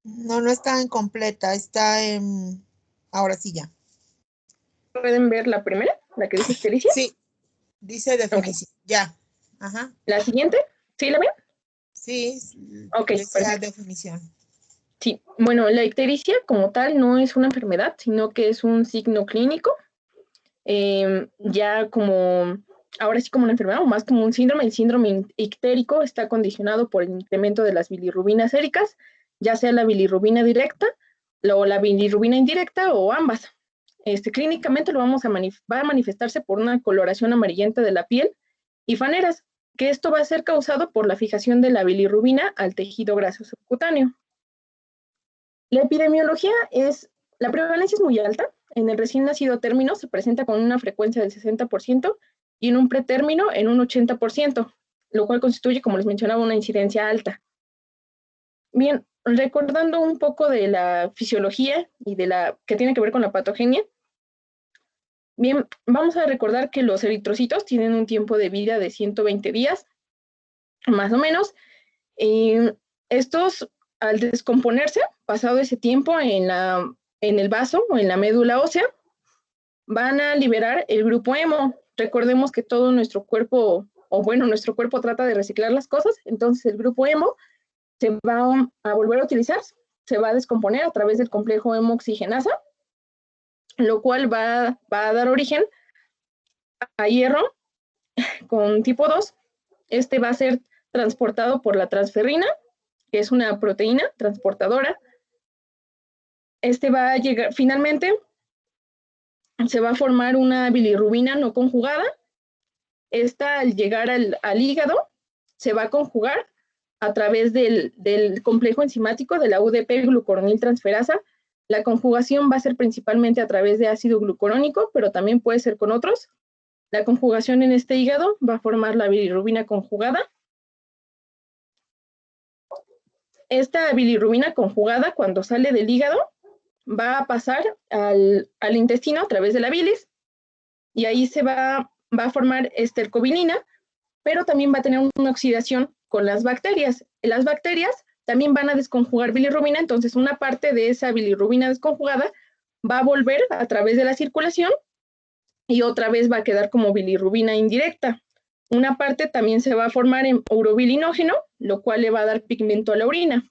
No, no está en completa, está en... Ahora sí ya. ¿Pueden ver la primera, la que dice ictericia? Sí, dice Ok. definición. Ya. Ajá. La siguiente, ¿sí la ven? Sí, Ok, decía perfecto. definición. Sí, bueno, la ictericia como tal no es una enfermedad, sino que es un signo clínico, ya como, ahora sí como una enfermedad o más como un síndrome. El síndrome ictérico está condicionado por el incremento de las bilirrubinas séricas, ya sea la bilirrubina directa o la bilirrubina indirecta o ambas. Clínicamente va a manifestarse por una coloración amarillenta de la piel y faneras, que esto va a ser causado por la fijación de la bilirrubina al tejido graso subcutáneo. La epidemiología la prevalencia es muy alta. En el recién nacido término se presenta con una frecuencia del 60% y en un pretérmino en un 80%, lo cual constituye, como les mencionaba, una incidencia alta. Bien, recordando un poco de la fisiología y de la que tiene que ver con la patogenia, bien, vamos a recordar que los eritrocitos tienen un tiempo de vida de 120 días, más o menos. Y estos, al descomponerse, pasado ese tiempo en el vaso o en la médula ósea, van a liberar el grupo hemo. Recordemos que todo nuestro cuerpo, o bueno, nuestro cuerpo trata de reciclar las cosas, entonces el grupo hemo se va a volver a utilizar, se va a descomponer a través del complejo hemooxigenasa, lo cual va a dar origen a hierro con tipo 2. Este va a ser transportado por la transferrina, que es una proteína transportadora. Va a llegar, finalmente, se va a formar una bilirrubina no conjugada. Esta, al llegar al hígado, se va a conjugar a través del complejo enzimático de la UDP-glucoroniltransferasa. La conjugación va a ser principalmente a través de ácido glucurónico, pero también puede ser con otros. La conjugación en este hígado va a formar la bilirrubina conjugada. Esta bilirrubina conjugada, cuando sale del hígado, va a pasar al intestino a través de la bilis y ahí va a formar estercobilina, pero también va a tener una oxidación con las bacterias. Las bacterias también van a desconjugar bilirrubina, entonces una parte de esa bilirrubina desconjugada va a volver a través de la circulación y otra vez va a quedar como bilirrubina indirecta. Una parte también se va a formar en urobilinógeno, lo cual le va a dar pigmento a la orina.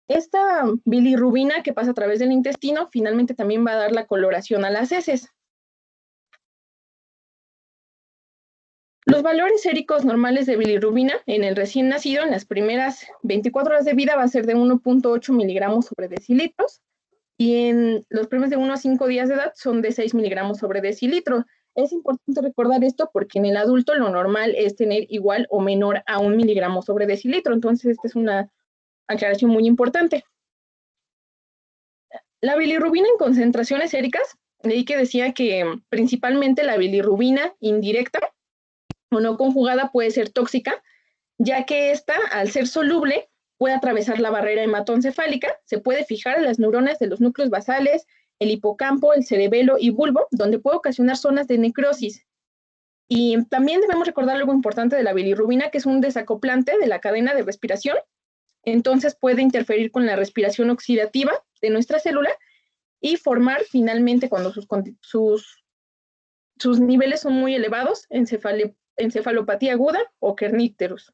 Esta bilirrubina que pasa a través del intestino finalmente también va a dar la coloración a las heces. Los valores séricos normales de bilirrubina en el recién nacido en las primeras 24 horas de vida va a ser de 1.8 miligramos sobre decilitros y en los primeros de 1 a 5 días de edad son de 6 miligramos sobre decilitro. Es importante recordar esto porque en el adulto lo normal es tener igual o menor a 1 miligramo sobre decilitro, entonces esta es una aclaración muy importante. La bilirrubina en concentraciones séricas, leí que decía que principalmente la bilirrubina indirecta o no conjugada puede ser tóxica, ya que esta, al ser soluble, puede atravesar la barrera hematoencefálica, se puede fijar en las neuronas de los núcleos basales, el hipocampo, el cerebelo y bulbo, donde puede ocasionar zonas de necrosis. Y también debemos recordar algo importante de la bilirrubina, que es un desacoplante de la cadena de respiración, entonces puede interferir con la respiración oxidativa de nuestra célula y formar finalmente, cuando sus niveles son muy elevados, encefalopatía aguda o kernípteros.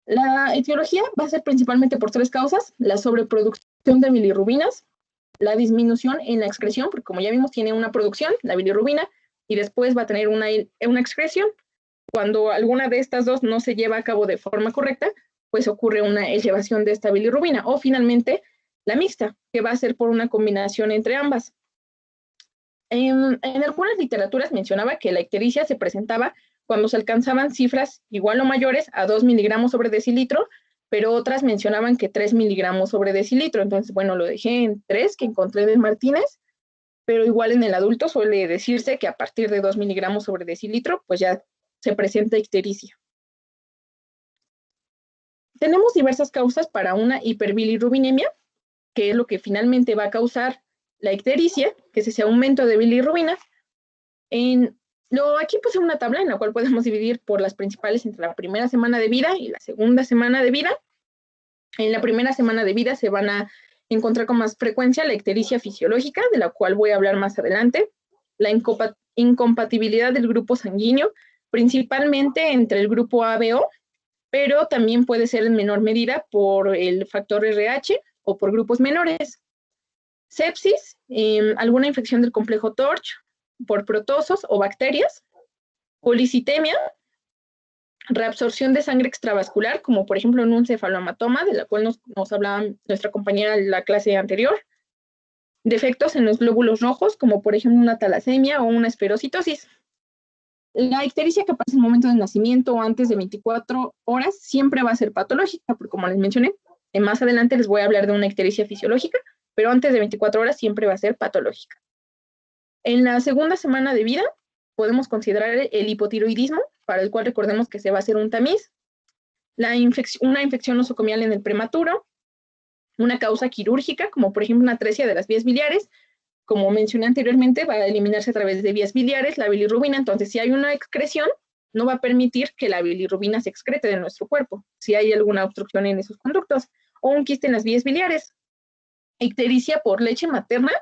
La etiología va a ser principalmente por tres causas: la sobreproducción de bilirrubinas, la disminución en la excreción, porque como ya vimos tiene una producción, la bilirrubina, y después va a tener una excreción. Cuando alguna de estas dos no se lleva a cabo de forma correcta, pues ocurre una elevación de esta bilirrubina, o finalmente la mixta, que va a ser por una combinación entre ambas. En algunas literaturas mencionaba que la ictericia se presentaba cuando se alcanzaban cifras igual o mayores a 2 miligramos sobre decilitro, pero otras mencionaban que 3 miligramos sobre decilitro. Entonces, bueno, lo dejé en 3 que encontré de Martínez, pero igual en el adulto suele decirse que a partir de 2 miligramos sobre decilitro, pues ya se presenta ictericia. Tenemos diversas causas para una hiperbilirrubinemia, que es lo que finalmente va a causar la ictericia, que es ese aumento de bilirrubina. Aquí puse una tabla en la cual podemos dividir por las principales entre la primera semana de vida y la segunda semana de vida. En la primera semana de vida se van a encontrar con más frecuencia la ictericia fisiológica, de la cual voy a hablar más adelante, la incompatibilidad del grupo sanguíneo, principalmente entre el grupo ABO, pero también puede ser en menor medida por el factor RH o por grupos menores. Sepsis, alguna infección del complejo TORCH por protozoos o bacterias. Policitemia, reabsorción de sangre extravascular, como por ejemplo en un cefalohematoma, de la cual nos hablaba nuestra compañera en la clase anterior. Defectos en los glóbulos rojos, como por ejemplo una talasemia o una esferocitosis. La ictericia que aparece en el momento del nacimiento o antes de 24 horas siempre va a ser patológica, porque como les mencioné, más adelante les voy a hablar de una ictericia fisiológica, pero antes de 24 horas siempre va a ser patológica. En la segunda semana de vida podemos considerar el hipotiroidismo, para el cual recordemos que se va a hacer un tamiz, una infección nosocomial en el prematuro, una causa quirúrgica, como por ejemplo una atresia de las vías biliares. Como mencioné anteriormente, va a eliminarse a través de vías biliares la bilirrubina, entonces si hay una excreción, no va a permitir que la bilirrubina se excrete de nuestro cuerpo, si hay alguna obstrucción en esos conductos, o un quiste en las vías biliares. Ictericia por leche materna,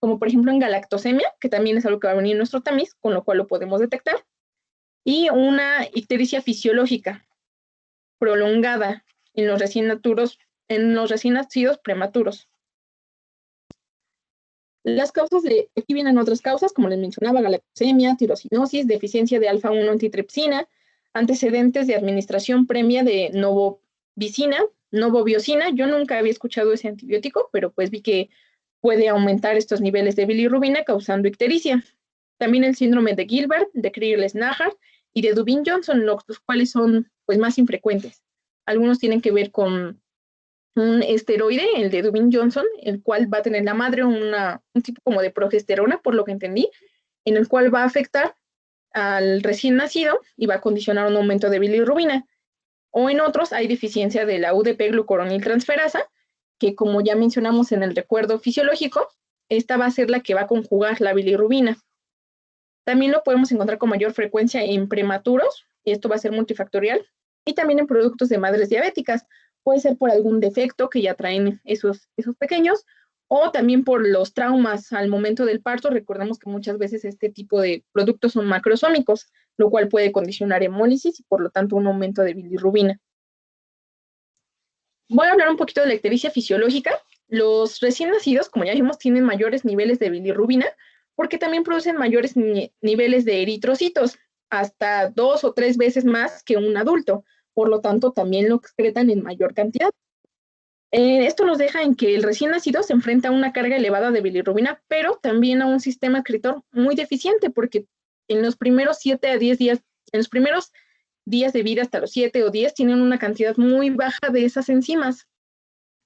como por ejemplo en galactosemia, que también es algo que va a venir en nuestro tamiz, con lo cual lo podemos detectar, y una ictericia fisiológica prolongada en los recién nacidos prematuros. Las causas aquí vienen otras causas, como les mencionaba, galactosemia, tirosinosis, deficiencia de alfa-1 antitripsina, antecedentes de administración previa de novobiocina. Yo nunca había escuchado ese antibiótico, pero pues vi que puede aumentar estos niveles de bilirrubina causando ictericia. También el síndrome de Gilbert, de Crigler-Snahar y de Dubin-Johnson, los cuales son pues más infrecuentes. Algunos tienen que ver con un esteroide, el de Dubin-Johnson, el cual va a tener la madre un tipo como de progesterona, por lo que entendí, en el cual va a afectar al recién nacido y va a condicionar un aumento de bilirrubina. O en otros hay deficiencia de la UDP-glucuronil transferasa, que como ya mencionamos en el recuerdo fisiológico, esta va a ser la que va a conjugar la bilirrubina. También lo podemos encontrar con mayor frecuencia en prematuros, y esto va a ser multifactorial, y también en productos de madres diabéticas. Puede ser por algún defecto que ya traen esos pequeños, o también por los traumas al momento del parto. Recordemos que muchas veces este tipo de productos son macrosómicos, lo cual puede condicionar hemólisis y por lo tanto un aumento de bilirrubina. Voy a hablar un poquito de la ictericia fisiológica. Los recién nacidos, como ya vimos, tienen mayores niveles de bilirrubina porque también producen mayores niveles de eritrocitos, hasta 2 o 3 veces más que un adulto. Por lo tanto, también lo excretan en mayor cantidad. Esto nos deja en que el recién nacido se enfrenta a una carga elevada de bilirrubina, pero también a un sistema excretor muy deficiente, porque en los primeros 7 a 10 días, en los primeros días de vida hasta los 7 o 10, tienen una cantidad muy baja de esas enzimas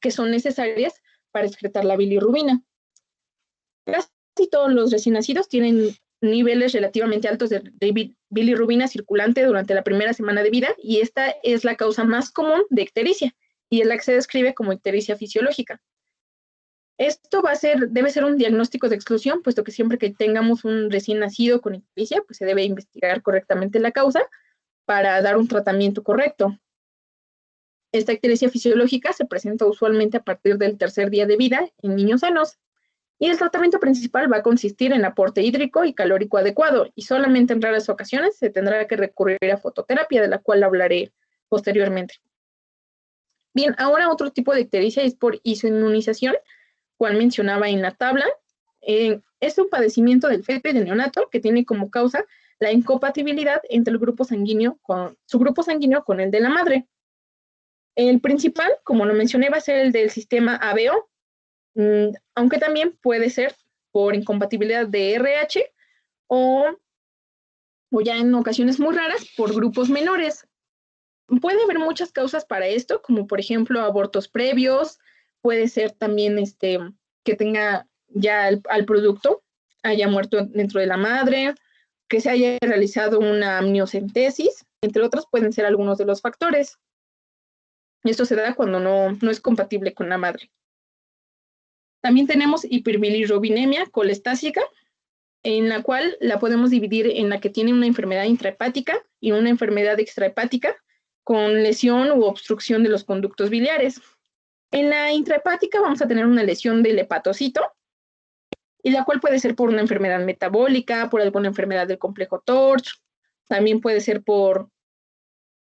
que son necesarias para excretar la bilirrubina. Casi todos los recién nacidos tienen niveles relativamente altos de bilirrubina circulante durante la primera semana de vida, y esta es la causa más común de ictericia, y es la que se describe como ictericia fisiológica. Esto debe ser un diagnóstico de exclusión, puesto que siempre que tengamos un recién nacido con ictericia, pues se debe investigar correctamente la causa para dar un tratamiento correcto. Esta ictericia fisiológica se presenta usualmente a partir del tercer día de vida en niños sanos, y el tratamiento principal va a consistir en aporte hídrico y calórico adecuado, y solamente en raras ocasiones se tendrá que recurrir a fototerapia, de la cual hablaré posteriormente. Bien, ahora otro tipo de ictericia es por isoinmunización, cual mencionaba en la tabla. Es un padecimiento del feto y del neonato que tiene como causa la incompatibilidad entre su grupo sanguíneo con el de la madre. El principal, como lo mencioné, va a ser el del sistema ABO, aunque también puede ser por incompatibilidad de RH o ya en ocasiones muy raras por grupos menores. Puede haber muchas causas para esto, como por ejemplo abortos previos, puede ser también que tenga ya al producto, haya muerto dentro de la madre, que se haya realizado una amniocentesis, entre otros pueden ser algunos de los factores. Esto se da cuando no es compatible con la madre. También tenemos hiperbilirrubinemia colestásica, en la cual la podemos dividir en la que tiene una enfermedad intrahepática y una enfermedad extrahepática, con lesión u obstrucción de los conductos biliares. En la intrahepática vamos a tener una lesión del hepatocito, y la cual puede ser por una enfermedad metabólica, por alguna enfermedad del complejo TORCH, también puede ser por,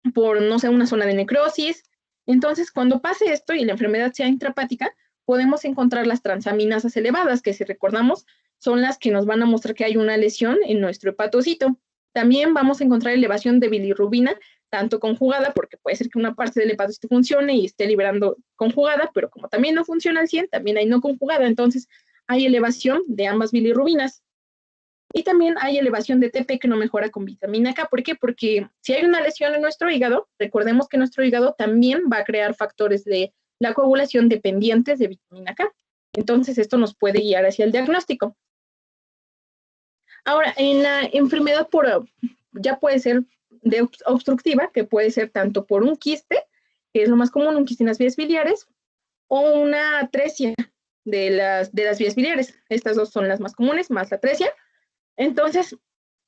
no sé, una zona de necrosis. Entonces, cuando pase esto y la enfermedad sea intrahepática, podemos encontrar las transaminasas elevadas, que si recordamos, son las que nos van a mostrar que hay una lesión en nuestro hepatocito. También vamos a encontrar elevación de bilirrubina, tanto conjugada, porque puede ser que una parte del hepatocito funcione y esté liberando conjugada, pero como también no funciona al 100, también hay no conjugada, entonces hay elevación de ambas bilirrubinas. Y también hay elevación de TP que no mejora con vitamina K. ¿Por qué? Porque si hay una lesión en nuestro hígado, recordemos que nuestro hígado también va a crear factores de la coagulación dependientes de vitamina K. Entonces, esto nos puede guiar hacia el diagnóstico. Ahora, en la enfermedad ya puede ser de obstructiva, que puede ser tanto por un quiste, que es lo más común, un quiste en las vías biliares, o una atresia de las vías biliares. Estas dos son las más comunes, más la atresia. Entonces,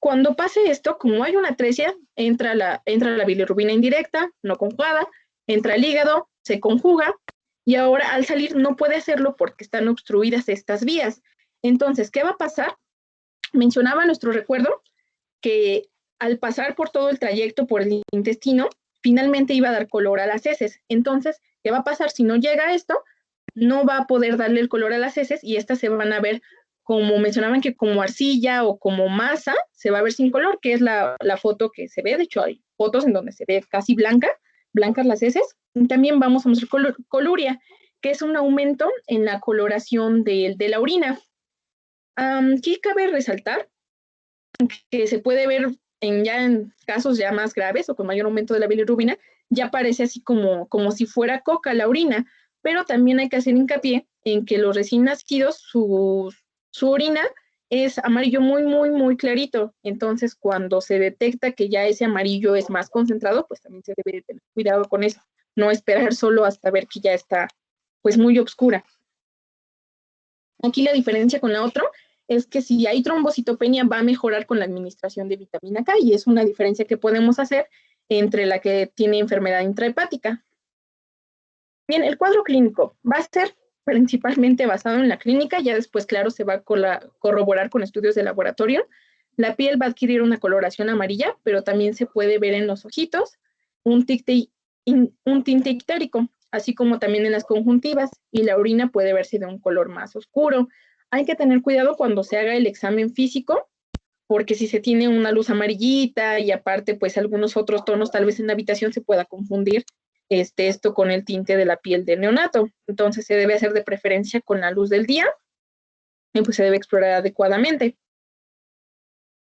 cuando pase esto, como hay una atresia, entra la bilirrubina indirecta, no conjugada, entra al hígado, se conjuga, y ahora al salir no puede hacerlo porque están obstruidas estas vías. Entonces, ¿qué va a pasar? Mencionaba nuestro recuerdo que al pasar por todo el trayecto por el intestino, finalmente iba a dar color a las heces. Entonces, ¿qué va a pasar? Si no llega a esto, no va a poder darle el color a las heces y estas se van a ver, como mencionaban, que como arcilla o como masa, se va a ver sin color, que es la foto que se ve. De hecho, hay fotos en donde se ve casi blancas las heces. Y también vamos a mostrar coluria, que es un aumento en la coloración de la orina. Aquí cabe resaltar que se puede ver en casos ya más graves o con mayor aumento de la bilirrubina, ya parece así como si fuera coca la orina, pero también hay que hacer hincapié en que los recién nacidos, su orina es amarillo muy, muy, muy clarito. Entonces, cuando se detecta que ya ese amarillo es más concentrado, pues también se debe tener cuidado con eso. No esperar solo hasta ver que ya está, pues, muy oscura. Aquí la diferencia con la otra es que si hay trombocitopenia va a mejorar con la administración de vitamina K, y es una diferencia que podemos hacer entre la que tiene enfermedad intrahepática. Bien, el cuadro clínico va a ser principalmente basado en la clínica, ya después, claro, se va a corroborar con estudios de laboratorio. La piel va a adquirir una coloración amarilla, pero también se puede ver en los ojitos un tinte ictérico, así como también en las conjuntivas, y la orina puede verse de un color más oscuro. Hay que tener cuidado cuando se haga el examen físico, porque si se tiene una luz amarillita y aparte pues algunos otros tonos tal vez en la habitación, se pueda confundir esto con el tinte de la piel del neonato. Entonces se debe hacer de preferencia con la luz del día y pues se debe explorar adecuadamente.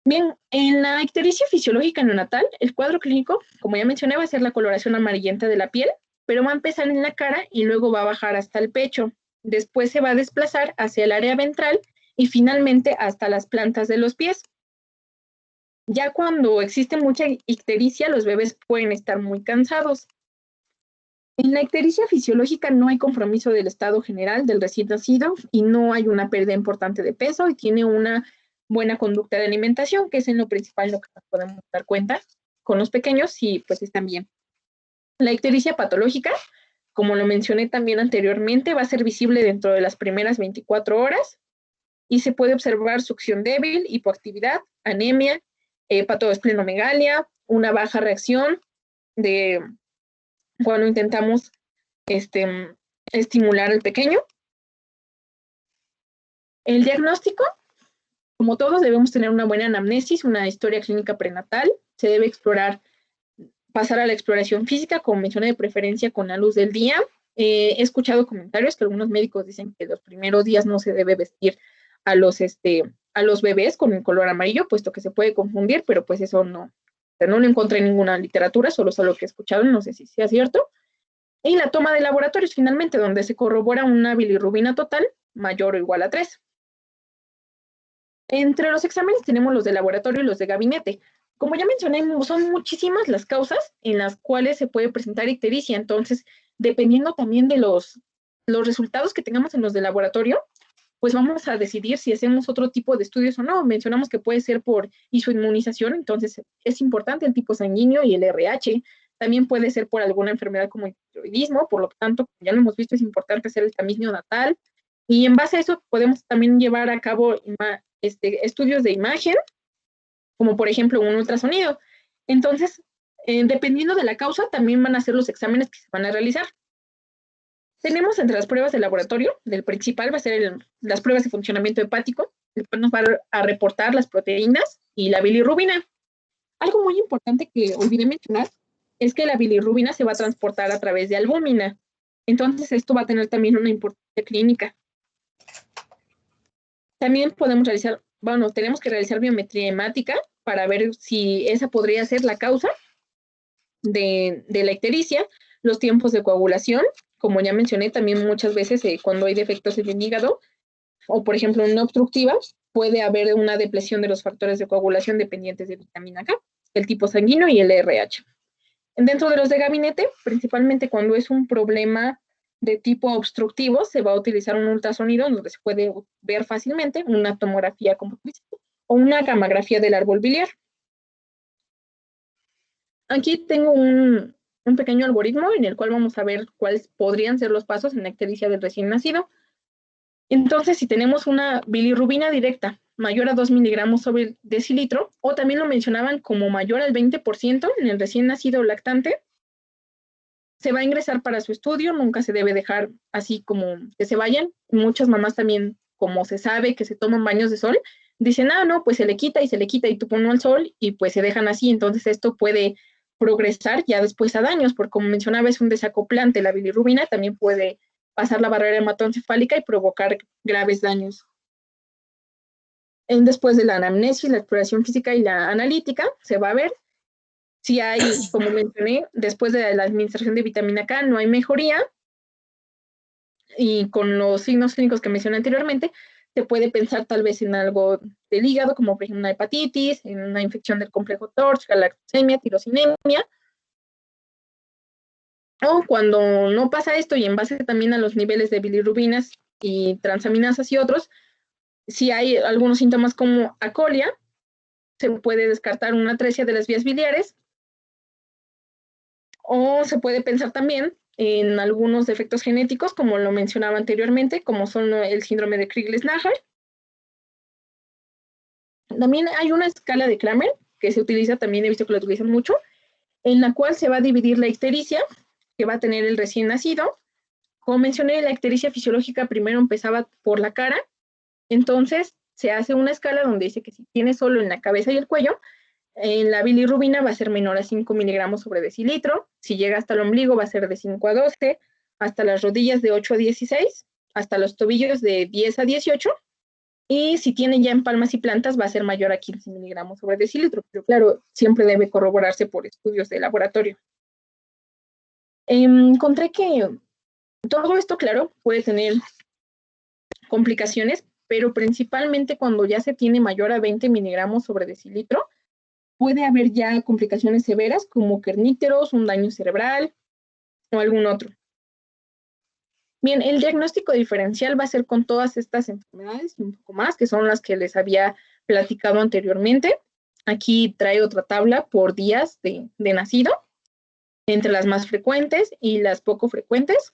Bien, en la ictericia fisiológica neonatal, el cuadro clínico, como ya mencioné, va a ser la coloración amarillenta de la piel, pero va a empezar en la cara y luego va a bajar hasta el pecho. Después se va a desplazar hacia el área ventral y finalmente hasta las plantas de los pies. Ya cuando existe mucha ictericia, los bebés pueden estar muy cansados. En la ictericia fisiológica no hay compromiso del estado general del recién nacido y no hay una pérdida importante de peso y tiene una buena conducta de alimentación, que es en lo principal lo que nos podemos dar cuenta con los pequeños y pues están bien. La ictericia patológica, como lo mencioné también anteriormente, va a ser visible dentro de las primeras 24 horas y se puede observar succión débil, hipoactividad, anemia, patosplenomegalia, una baja reacción de cuando intentamos estimular al pequeño. El diagnóstico, como todos, debemos tener una buena anamnesis, una historia clínica prenatal, se debe pasar a la exploración física, como mencioné, de preferencia con la luz del día. He escuchado comentarios que algunos médicos dicen que los primeros días no se debe vestir a los bebés con el color amarillo, puesto que se puede confundir, pero pues eso no lo encontré en ninguna literatura, solo lo que he escuchado, no sé si sea cierto. Y la toma de laboratorios, finalmente, donde se corrobora una bilirrubina total mayor o igual a 3. Entre los exámenes tenemos los de laboratorio y los de gabinete. Como ya mencioné, son muchísimas las causas en las cuales se puede presentar ictericia. Entonces, dependiendo también de los resultados que tengamos en los de laboratorio, pues vamos a decidir si hacemos otro tipo de estudios o no. Mencionamos que puede ser por isoinmunización, entonces es importante el tipo sanguíneo y el RH. También puede ser por alguna enfermedad como el tiroidismo, por lo tanto, como ya lo hemos visto, es importante hacer el tamiz neonatal. Y en base a eso podemos también llevar a cabo estudios de imagen, como por ejemplo un ultrasonido. Entonces, dependiendo de la causa, también van a ser los exámenes que se van a realizar. Tenemos entre las pruebas de laboratorio, el principal va a ser las pruebas de funcionamiento hepático, después nos va a reportar las proteínas y la bilirrubina. Algo muy importante que olvidé mencionar es que la bilirrubina se va a transportar a través de albúmina. Entonces, esto va a tener también una importancia clínica. También tenemos que realizar biometría hemática para ver si esa podría ser la causa de la ictericia, los tiempos de coagulación, como ya mencioné, también muchas veces cuando hay defectos en el hígado, o por ejemplo una obstructiva, puede haber una depresión de los factores de coagulación dependientes de vitamina K, el tipo sanguíneo y el RH. Dentro de los de gabinete, principalmente cuando es un problema de tipo obstructivo, se va a utilizar un ultrasonido donde se puede ver fácilmente una tomografía computarizada o una gamografía del árbol biliar. Aquí tengo un pequeño algoritmo en el cual vamos a ver cuáles podrían ser los pasos en la ictericia del recién nacido. Entonces, si tenemos una bilirrubina directa mayor a 2 miligramos sobre decilitro, o también lo mencionaban como mayor al 20% en el recién nacido lactante, se va a ingresar para su estudio, nunca se debe dejar así como que se vayan. Muchas mamás también, como se sabe que se toman baños de sol, dicen, no, pues se le quita y tú pones al sol y pues se dejan así. Entonces esto puede progresar ya después a daños, porque como mencionaba, es un desacoplante. La bilirrubina también puede pasar la barrera hematoencefálica y provocar graves daños. Después de la anamnesis, la exploración física y la analítica, se va a ver si hay, como mencioné, después de la administración de vitamina K, no hay mejoría, y con los signos clínicos que mencioné anteriormente, se puede pensar tal vez en algo del hígado, como por ejemplo una hepatitis, en una infección del complejo TORCH, galactosemia, tirosinemia. O cuando no pasa esto, y en base también a los niveles de bilirrubinas y transaminasas y otros, si hay algunos síntomas como acolia, se puede descartar una atresia de las vías biliares, o se puede pensar también en algunos defectos genéticos, como lo mencionaba anteriormente, como son el síndrome de Crigles-Najjar. También hay una escala de Kramer, que se utiliza, también he visto que lo utilizan mucho, en la cual se va a dividir la ictericia, que va a tener el recién nacido. Como mencioné, la ictericia fisiológica primero empezaba por la cara, entonces se hace una escala donde dice que si tiene solo en la cabeza y el cuello, la bilirrubina va a ser menor a 5 miligramos sobre decilitro. Si llega hasta el ombligo va a ser de 5 a 12, hasta las rodillas de 8 a 16, hasta los tobillos de 10 a 18, y si tiene ya en palmas y plantas va a ser mayor a 15 miligramos sobre decilitro, pero claro, siempre debe corroborarse por estudios de laboratorio. Encontré que todo esto, claro, puede tener complicaciones, pero principalmente cuando ya se tiene mayor a 20 miligramos sobre decilitro, puede haber ya complicaciones severas como kerníteros, un daño cerebral o algún otro. Bien, el diagnóstico diferencial va a ser con todas estas enfermedades y un poco más, que son las que les había platicado anteriormente. Aquí trae otra tabla por días de nacido, entre las más frecuentes y las poco frecuentes.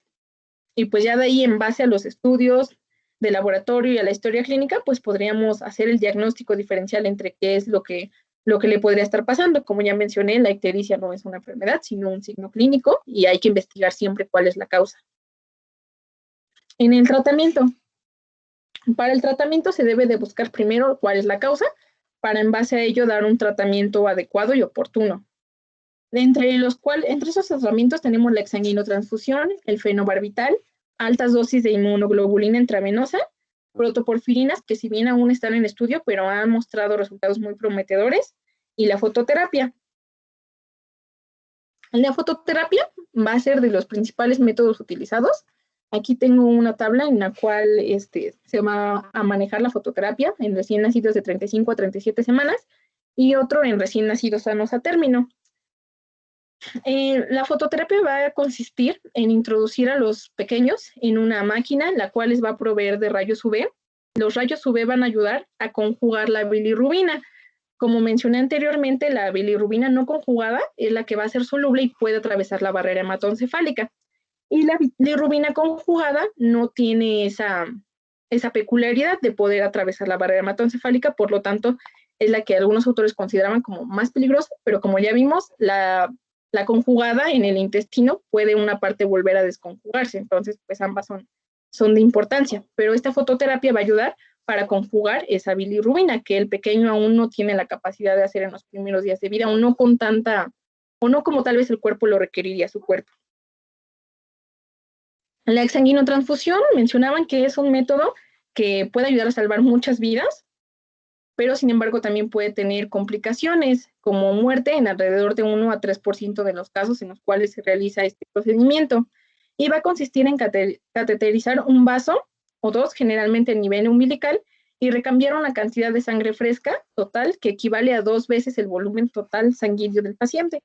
Y pues ya de ahí, en base a los estudios de laboratorio y a la historia clínica, pues podríamos hacer el diagnóstico diferencial entre qué es lo que le podría estar pasando. Como ya mencioné, la ictericia no es una enfermedad, sino un signo clínico, y hay que investigar siempre cuál es la causa. En el tratamiento. Para el tratamiento se debe de buscar primero cuál es la causa, para en base a ello dar un tratamiento adecuado y oportuno. Entre esos tratamientos tenemos la exsanguinotransfusión, el fenobarbital, altas dosis de inmunoglobulina intravenosa, protoporfirinas, que si bien aún están en estudio, pero han mostrado resultados muy prometedores, y la fototerapia. La fototerapia va a ser de los principales métodos utilizados. Aquí tengo una tabla en la cual se va a manejar la fototerapia en recién nacidos de 35 a 37 semanas y otro en recién nacidos sanos a término. La fototerapia va a consistir en introducir a los pequeños en una máquina, la cual les va a proveer de rayos UV. Los rayos UV van a ayudar a conjugar la bilirrubina. Como mencioné anteriormente, la bilirrubina no conjugada es la que va a ser soluble y puede atravesar la barrera hematoencefálica. Y la bilirrubina conjugada no tiene esa peculiaridad de poder atravesar la barrera hematoencefálica, por lo tanto, es la que algunos autores consideraban como más peligrosa, pero como ya vimos, la conjugada en el intestino puede una parte volver a desconjugarse, entonces pues ambas son de importancia, pero esta fototerapia va a ayudar para conjugar esa bilirrubina que el pequeño aún no tiene la capacidad de hacer en los primeros días de vida, o no con tanta, o no como tal vez el cuerpo lo requeriría su cuerpo. La exsanguinotransfusión mencionaban que es un método que puede ayudar a salvar muchas vidas, pero sin embargo también puede tener complicaciones como muerte en alrededor de 1 a 3% de los casos en los cuales se realiza este procedimiento. Y va a consistir en cateterizar un vaso o dos, generalmente a nivel umbilical, y recambiar una cantidad de sangre fresca total que equivale a 2 veces el volumen total sanguíneo del paciente.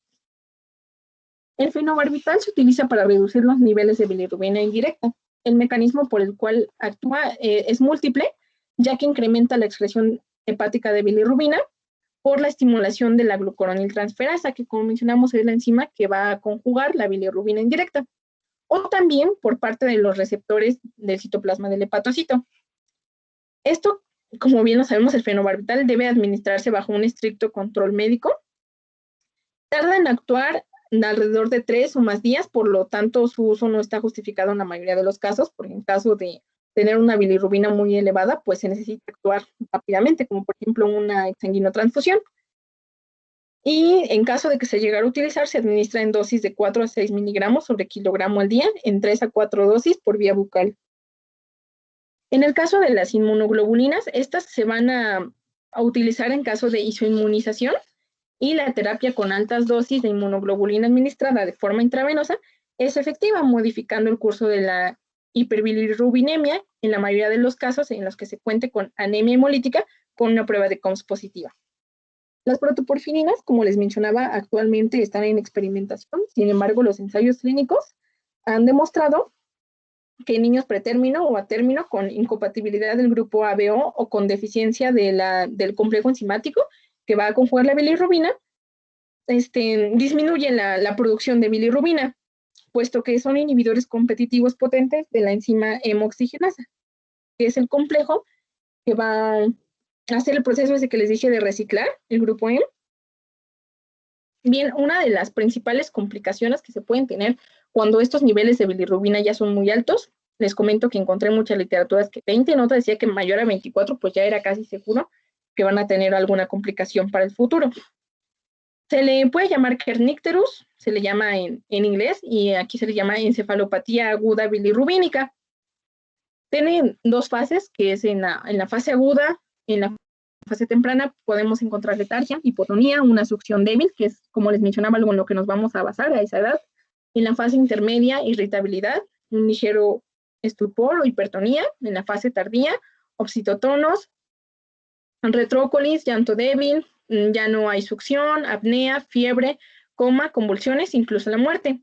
El fenobarbital se utiliza para reducir los niveles de bilirrubina indirecta. El mecanismo por el cual actúa es múltiple, ya que incrementa la excreción hepática de bilirrubina por la estimulación de la glucuroniltransferasa, que como mencionamos es la enzima que va a conjugar la bilirrubina indirecta, o también por parte de los receptores del citoplasma del hepatocito. Esto, como bien lo sabemos, el fenobarbital debe administrarse bajo un estricto control médico. Tarda en actuar alrededor de 3 o más días, por lo tanto su uso no está justificado en la mayoría de los casos, porque en caso de tener una bilirrubina muy elevada, pues se necesita actuar rápidamente, como por ejemplo una exsanguinotransfusión. Y en caso de que se llegara a utilizar, se administra en dosis de 4 a 6 miligramos sobre kilogramo al día, en 3 a 4 dosis por vía bucal. En el caso de las inmunoglobulinas, estas se van a utilizar en caso de isoinmunización, y la terapia con altas dosis de inmunoglobulina administrada de forma intravenosa es efectiva, modificando el curso de la hiperbilirrubinemia en la mayoría de los casos en los que se cuente con anemia hemolítica con una prueba de COMS positiva. Las protoporfirinas, como les mencionaba, actualmente están en experimentación. Sin embargo, los ensayos clínicos han demostrado que en niños pretérmino o a término con incompatibilidad del grupo ABO o con deficiencia del complejo enzimático que va a conjugar la bilirrubina, disminuyen la producción de bilirrubina, puesto que son inhibidores competitivos potentes de la enzima hemoxigenasa, que es el complejo que va a hacer el proceso ese que les dije de reciclar el grupo M. Bien, una de las principales complicaciones que se pueden tener cuando estos niveles de bilirrubina ya son muy altos, les comento que encontré muchas literaturas que 20, en otra decía que mayor a 24, pues ya era casi seguro que van a tener alguna complicación para el futuro. Se le puede llamar kernicterus, se le llama en inglés, y aquí se le llama encefalopatía aguda bilirrubínica. Tiene dos fases, que es en la fase aguda. En la fase temprana podemos encontrar letargia, hipotonía, una succión débil, que es, como les mencionaba, algo en lo que nos vamos a basar a esa edad. En la fase intermedia, irritabilidad, un ligero estupor o hipertonía. En la fase tardía, oxitotonos, retrócolis, llanto débil, ya no hay succión, apnea, fiebre, coma, convulsiones, incluso la muerte.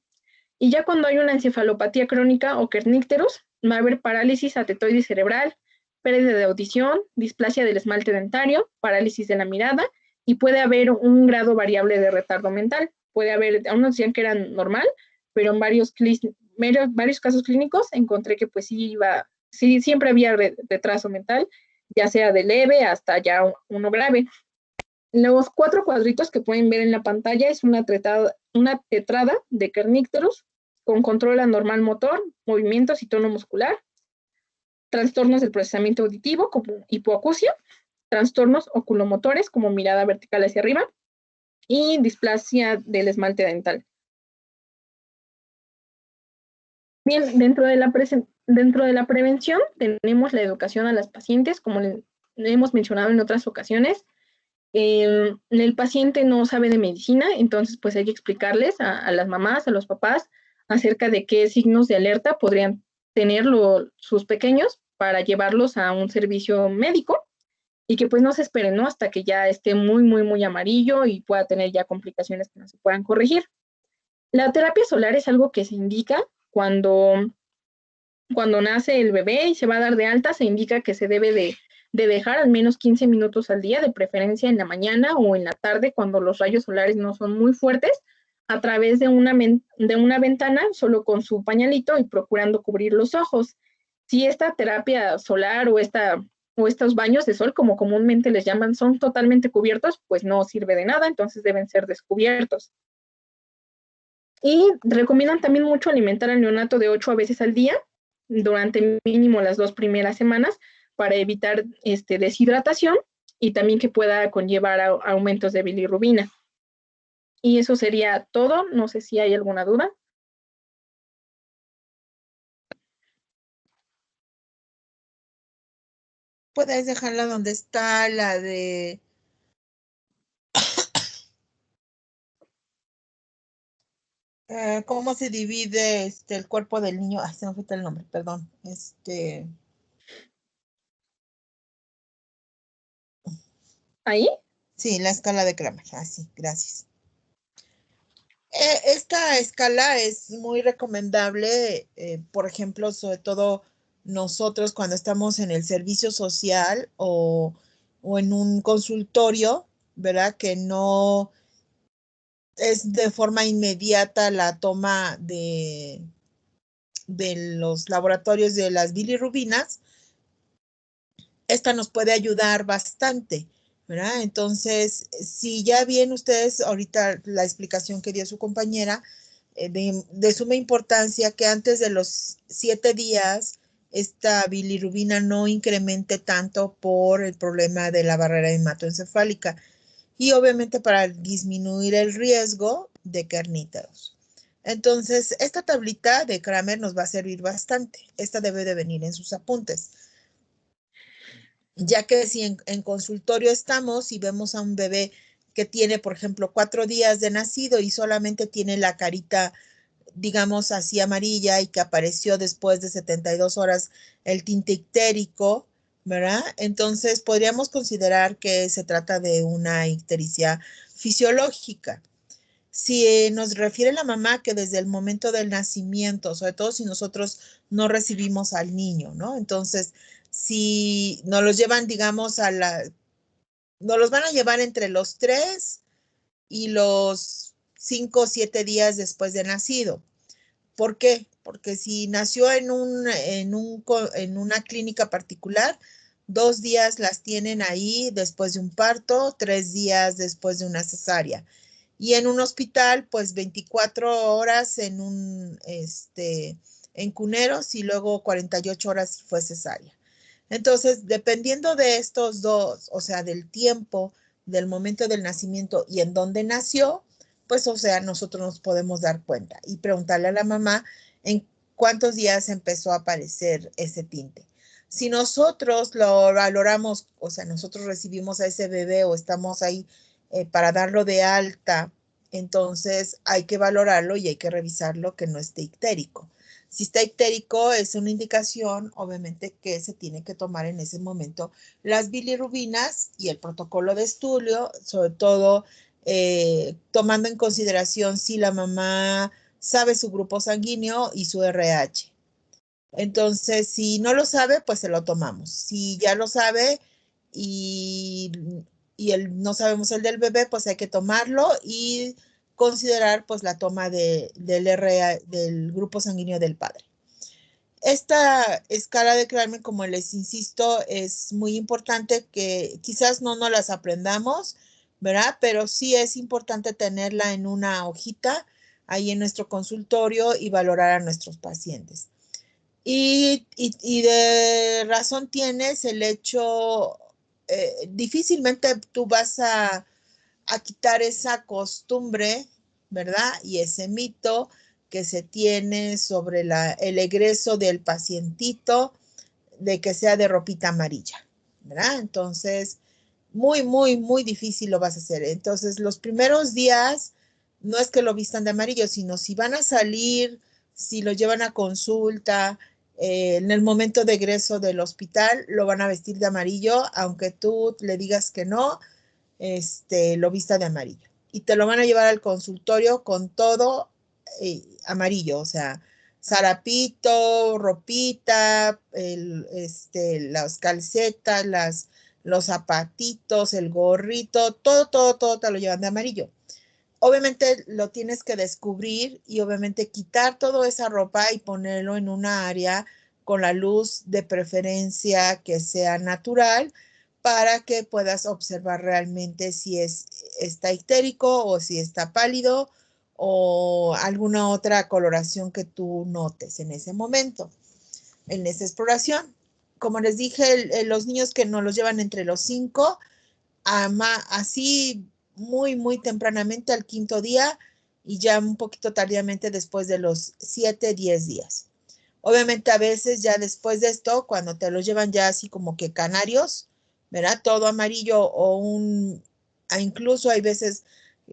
Y ya cuando hay una encefalopatía crónica o kernicterus, va a haber parálisis atetoide cerebral, pérdida de audición, displasia del esmalte dentario, parálisis de la mirada, y puede haber un grado variable de retardo mental. Puede haber, unos decían que era normal, pero en varios casos clínicos encontré que pues sí, siempre había retraso mental, ya sea de leve hasta ya uno grave. Los 4 cuadritos que pueden ver en la pantalla es una tetrada de kernicterus con control anormal motor, movimientos y tono muscular, trastornos del procesamiento auditivo como hipoacusia, trastornos oculomotores como mirada vertical hacia arriba y displasia del esmalte dental. Bien, dentro de la prevención tenemos la educación a las pacientes, como hemos mencionado en otras ocasiones. El paciente no sabe de medicina, entonces pues hay que explicarles a las mamás, a los papás, acerca de qué signos de alerta podrían tener sus pequeños para llevarlos a un servicio médico, y que pues no se esperen, ¿no?, hasta que ya esté muy, muy, muy amarillo y pueda tener ya complicaciones que no se puedan corregir. La terapia solar es algo que se indica cuando nace el bebé y se va a dar de alta. Se indica que se debe de dejar al menos 15 minutos al día, de preferencia en la mañana o en la tarde, cuando los rayos solares no son muy fuertes, a través de una ventana, solo con su pañalito y procurando cubrir los ojos. Si esta terapia solar o estos baños de sol, como comúnmente les llaman, son totalmente cubiertos, pues no sirve de nada, entonces deben ser descubiertos. Y recomiendan también mucho alimentar al neonato de 8 veces al día, durante mínimo las 2 primeras semanas, para evitar deshidratación y también que pueda conllevar aumentos de bilirrubina. Y eso sería todo. No sé si hay alguna duda. Puedes dejarla donde está la de... ¿cómo se divide el cuerpo del niño? Ay, se me fue el nombre, perdón. ¿Ahí? Sí, la escala de Kramer. Ah, sí, gracias. Esta escala es muy recomendable, por ejemplo, sobre todo nosotros cuando estamos en el servicio social o en un consultorio, ¿verdad? Que no es de forma inmediata la toma de los laboratorios de las bilirrubinas. Esta nos puede ayudar bastante, ¿verdad? Entonces, si ya bien ustedes, ahorita la explicación que dio su compañera, de suma importancia que antes de los 7 días esta bilirrubina no incremente tanto por el problema de la barrera hematoencefálica y obviamente para disminuir el riesgo de kerníteros. Entonces, esta tablita de Kramer nos va a servir bastante. Esta debe de venir en sus apuntes. Ya que si en consultorio estamos y vemos a un bebé que tiene, por ejemplo, 4 días de nacido y solamente tiene la carita, digamos así amarilla y que apareció después de 72 horas el tinte ictérico, ¿verdad? Entonces podríamos considerar que se trata de una ictericia fisiológica. Si nos refiere la mamá que desde el momento del nacimiento, sobre todo si nosotros no recibimos al niño, ¿no? Entonces, si nos los llevan, digamos, nos los van a llevar entre los 3 y los 5 o 7 días después de nacido. ¿Por qué? Porque si nació en una clínica particular, 2 días las tienen ahí después de un parto, 3 días después de una cesárea. Y en un hospital, pues 24 horas en cuneros y luego 48 horas si fue cesárea. Entonces, dependiendo de estos dos, o sea, del tiempo, del momento del nacimiento y en dónde nació, pues, o sea, nosotros nos podemos dar cuenta y preguntarle a la mamá en cuántos días empezó a aparecer ese tinte. Si nosotros lo valoramos, o sea, nosotros recibimos a ese bebé o estamos ahí para darlo de alta, entonces hay que valorarlo y hay que revisarlo que no esté ictérico. Si está ictérico, es una indicación, obviamente, que se tiene que tomar en ese momento las bilirrubinas y el protocolo de estudio, sobre todo tomando en consideración si la mamá sabe su grupo sanguíneo y su RH. Entonces, si no lo sabe, pues se lo tomamos. Si ya lo sabe y, no sabemos el del bebé, pues hay que tomarlo y considerar pues la toma del grupo sanguíneo del padre. Esta escala de Kramer, como les insisto, es muy importante que quizás no nos las aprendamos, ¿verdad? Pero sí es importante tenerla en una hojita ahí en nuestro consultorio y valorar a nuestros pacientes. Y de razón tienes el hecho, difícilmente tú vas a quitar esa costumbre, ¿verdad? Y ese mito que se tiene sobre el egreso del pacientito de que sea de ropita amarilla, ¿verdad? Entonces, muy, muy, muy difícil lo vas a hacer. Entonces, los primeros días no es que lo vistan de amarillo, sino si van a salir, si lo llevan a consulta, en el momento de egreso del hospital, lo van a vestir de amarillo, aunque tú le digas que no, lo vista de amarillo. Y te lo van a llevar al consultorio con todo amarillo, o sea, zarapito, ropita, las calcetas, los zapatitos, el gorrito, todo te lo llevan de amarillo. Obviamente lo tienes que descubrir y obviamente quitar toda esa ropa y ponerlo en una área con la luz de preferencia que sea natural para que puedas observar realmente si está histérico o si está pálido o alguna otra coloración que tú notes en ese momento, en esa exploración. Como les dije, los niños que nos los llevan entre los 5, así muy tempranamente al 5.º día y ya un poquito tardíamente después de los 7, 10 días. Obviamente a veces ya después de esto, cuando te los llevan ya así como que canarios, ¿verdad? Todo amarillo o incluso hay veces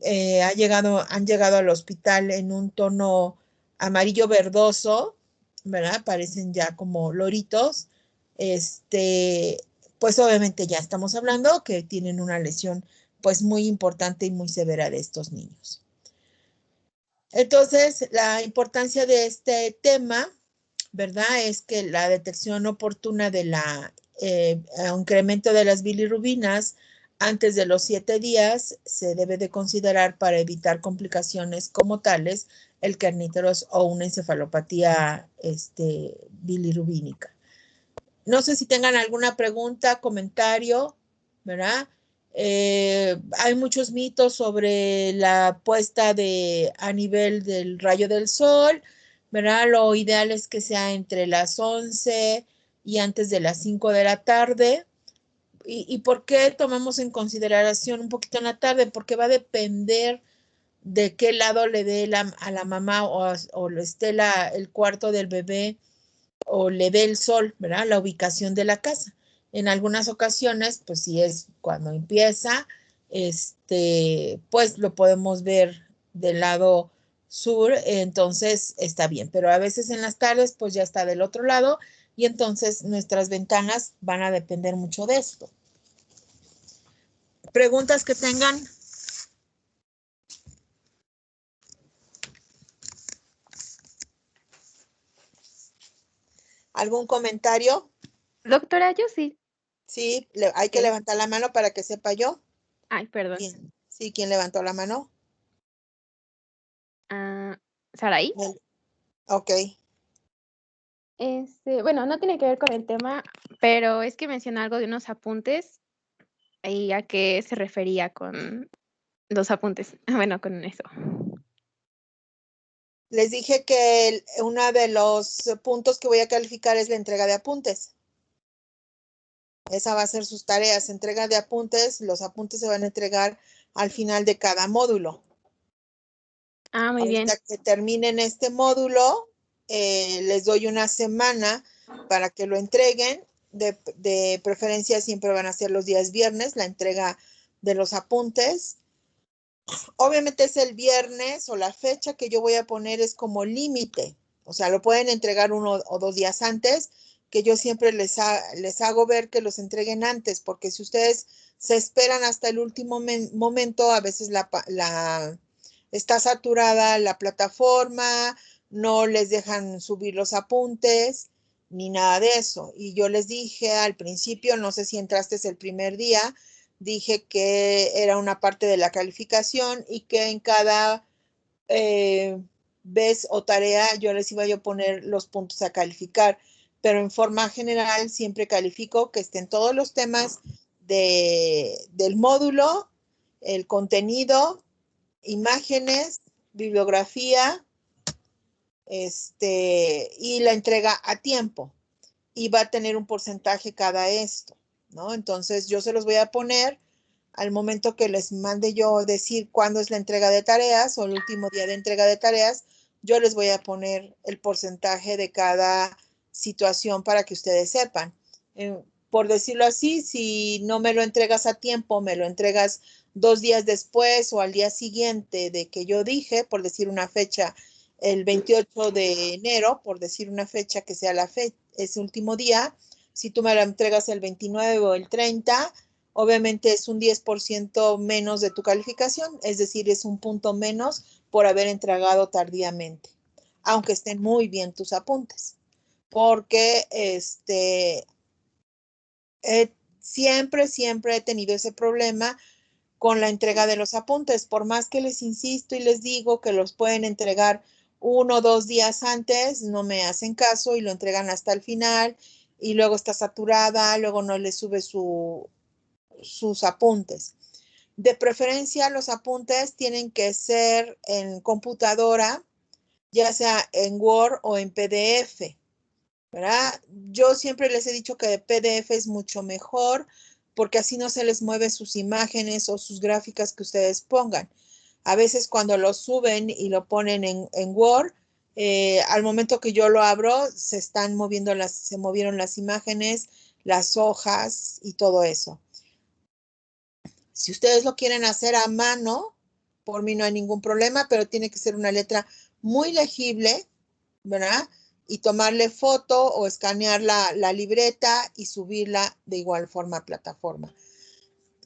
han llegado al hospital en un tono amarillo verdoso, ¿verdad? Parecen ya como loritos. Pues obviamente ya estamos hablando que tienen una lesión pues muy importante y muy severa de estos niños. Entonces, la importancia de este tema, ¿verdad? Es que la detección oportuna de incremento de las bilirrubinas antes de los 7 días se debe de considerar para evitar complicaciones como tales el kerníteros o una encefalopatía bilirrubínica. No sé si tengan alguna pregunta, comentario, ¿verdad? Hay muchos mitos sobre la puesta a nivel del rayo del sol, ¿verdad? Lo ideal es que sea entre las 11 y antes de las 5 de la tarde. ¿Y por qué tomamos en consideración un poquito en la tarde? Porque va a depender de qué lado le dé a la mamá o esté el cuarto del bebé o le dé el sol, ¿verdad? La ubicación de la casa. En algunas ocasiones, pues si es cuando empieza, pues lo podemos ver del lado sur, entonces está bien, pero a veces en las tardes, pues ya está del otro lado y entonces nuestras ventanas van a depender mucho de esto. ¿Preguntas que tengan? ¿Algún comentario? Doctora, yo sí. Sí, hay que levantar la mano para que sepa yo. Ay, perdón. Sí, ¿quién levantó la mano? ¿Saraí? Ok. Bueno, no tiene que ver con el tema, pero es que mencionó algo de unos apuntes y a qué se refería con los apuntes. Bueno, con eso. Les dije que uno de los puntos que voy a calificar es la entrega de apuntes. Esa va a ser sus tareas, entrega de apuntes. Los apuntes se van a entregar al final de cada módulo. Muy Ahorita bien. que terminen este módulo, les doy una semana para que lo entreguen. De preferencia siempre van a ser los días viernes, la entrega de los apuntes. Obviamente es el viernes o la fecha que yo voy a poner es como límite. O sea, lo pueden entregar 1 o 2 días antes, que yo siempre les hago ver que los entreguen antes, porque si ustedes se esperan hasta el último momento, a veces está saturada la plataforma, no les dejan subir los apuntes, ni nada de eso. Y yo les dije al principio, no sé si entraste el primer día, dije que era una parte de la calificación y que en cada vez o tarea yo les iba a poner los puntos a calificar, pero en forma general siempre califico que estén todos los temas del módulo, el contenido, imágenes, bibliografía, y la entrega a tiempo. Y va a tener un porcentaje cada esto, ¿no? Entonces yo se los voy a poner al momento que les mande yo decir cuándo es la entrega de tareas o el último día de entrega de tareas, yo les voy a poner el porcentaje de cada situación para que ustedes sepan. Por decirlo así, si no me lo entregas a tiempo, me lo entregas 2 días después o al día siguiente de que yo dije, por decir una fecha, el 28 de enero, por decir una fecha que sea ese último día, si tú me lo entregas el 29 o el 30, obviamente es un 10% menos de tu calificación, es decir, es un punto menos por haber entregado tardíamente. aunque estén muy bien tus apuntes. Porque siempre he tenido ese problema con la entrega de los apuntes. Por más que les insisto y les digo que los pueden entregar 1 o 2 días antes, no me hacen caso y lo entregan hasta el final y luego está saturada, luego no les sube sus apuntes. De preferencia, los apuntes tienen que ser en computadora, ya sea en Word o en PDF, ¿verdad? Yo siempre les he dicho que de PDF es mucho mejor porque así no se les mueve sus imágenes o sus gráficas que ustedes pongan. A veces cuando lo suben y lo ponen en Word, al momento que yo lo abro, se movieron las imágenes, las hojas y todo eso. Si ustedes lo quieren hacer a mano, por mí no hay ningún problema, pero tiene que ser una letra muy legible, ¿verdad? Y tomarle foto o escanear la libreta y subirla de igual forma a plataforma.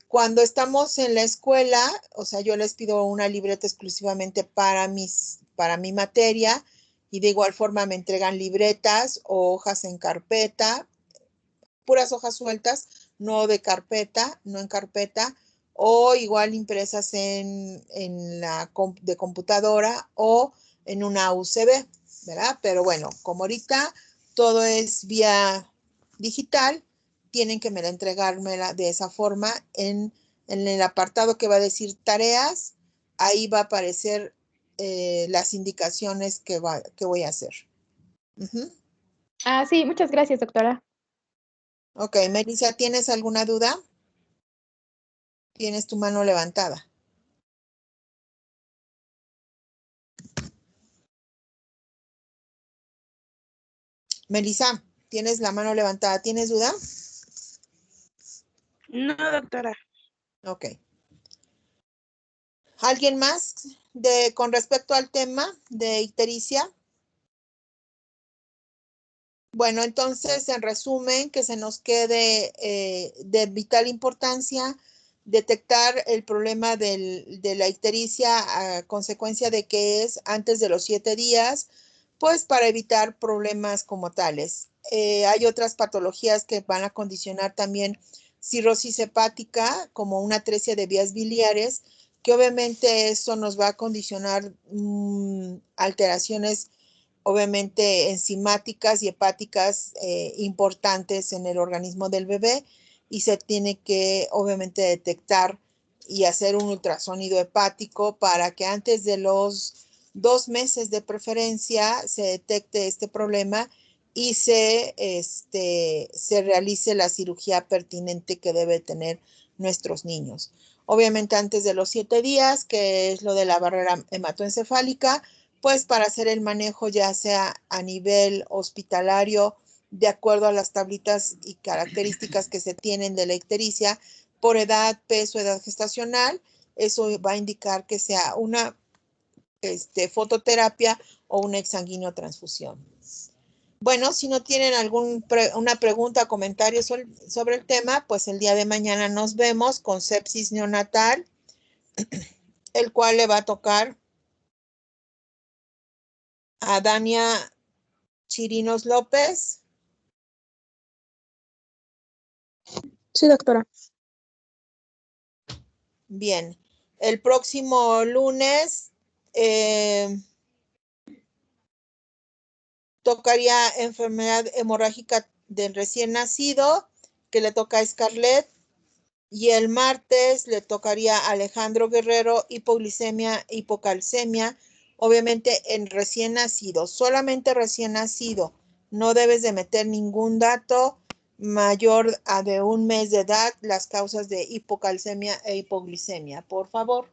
Cuando estamos en la escuela, o sea, yo les pido una libreta exclusivamente para mi materia y de igual forma me entregan libretas o hojas en carpeta, puras hojas sueltas, no de carpeta, no en carpeta, o igual impresas de computadora o en una USB, ¿verdad? Pero bueno, como ahorita todo es vía digital, tienen que entregármela de esa forma en el apartado que va a decir tareas, ahí va a aparecer las indicaciones que voy a hacer. Sí, muchas gracias, doctora. Ok, Melissa, ¿tienes alguna duda? Tienes tu mano levantada. Melissa, tienes la mano levantada. ¿Tienes duda? No, doctora. Ok. ¿Alguien más con respecto al tema de ictericia? Bueno, entonces, en resumen, que se nos quede de vital importancia detectar el problema de la ictericia a consecuencia de que es antes de los 7 días, pues para evitar problemas como tales. Hay otras patologías que van a condicionar también cirrosis hepática, como una atresia de vías biliares, que obviamente eso nos va a condicionar alteraciones obviamente enzimáticas y hepáticas importantes en el organismo del bebé y se tiene que obviamente detectar y hacer un ultrasonido hepático para que antes de los 2 meses de preferencia se detecte este problema y se realice la cirugía pertinente que debe tener nuestros niños. Obviamente antes de los 7 días, que es lo de la barrera hematoencefálica, pues para hacer el manejo ya sea a nivel hospitalario, de acuerdo a las tablitas y características que se tienen de la ictericia, por edad, peso, edad gestacional, eso va a indicar que sea una fototerapia o una exsanguinotransfusión. Bueno, si no tienen una pregunta o comentario sobre el tema, pues el día de mañana nos vemos con sepsis neonatal, el cual le va a tocar a Dania Chirinos López. Sí, doctora. Bien, el próximo lunes tocaría enfermedad hemorrágica del recién nacido, que le toca a Scarlett, y el martes le tocaría a Alejandro Guerrero hipoglicemia, hipocalcemia, obviamente en recién nacido, solamente recién nacido. No debes de meter ningún dato mayor a de 1 mes de edad, las causas de hipocalcemia e hipoglicemia, por favor.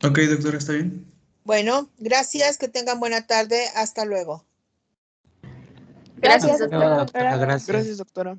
Ok, doctora, está bien. Bueno, gracias, que tengan buena tarde, hasta luego. Gracias, Hasta luego, doctora. doctora. Gracias. Gracias, doctora.